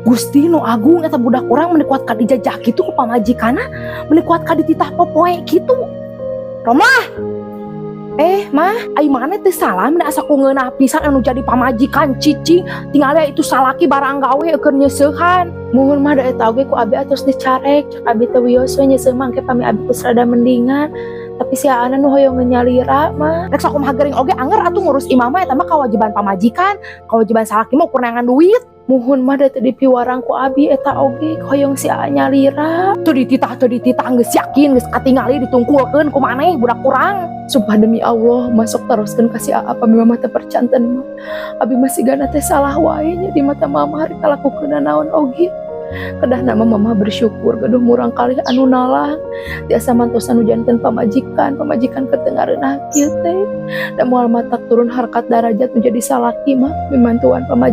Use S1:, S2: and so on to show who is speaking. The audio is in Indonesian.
S1: Gusti nu agung eta budak urang meni kuat ka dijajah kitu ku pamajikanna, meni kuat ka dititah popoe kitu. Romlah. Mah, ai maneh teh salah meni asa ku ngeunah pisan anu jadi pamajikan cicing, tinggal itu salaki barang gawe keur nyeusehan. Muhun mah da eta oge ku abi atos dicarek, cak abi teh wios we nyeuseum mangke pami abi teh rada mendingan. Tapi si Aana nu hoyong nyalira mah. Rek sok kumaha geuring oge anger atuh ngurus imah mah eta mah kewajiban pamajikan, kewajiban salaki mah ukur neangan duit. Muhun mah da teu dipiwarang ku abi eta oge hoyong si Aa nyalira. Teu dititah geus yakin geus katingali ditungkulkeun ku maneh budak urang. Sumpah demi Allah, masuk teruskeun ka si Aa pami mama teh percanten mah. Abi masih gana teh salah wae nya di mata mama hari kalakukeunna naon oge. Kedah nama mama bersyukur gaduh murang kalih anu nalang tiasa mantosan janten pamajikan keur teu ngareunah kieu teh da moal matak turun harkat darajat menjadi salaki mah mimantuan pamajikan.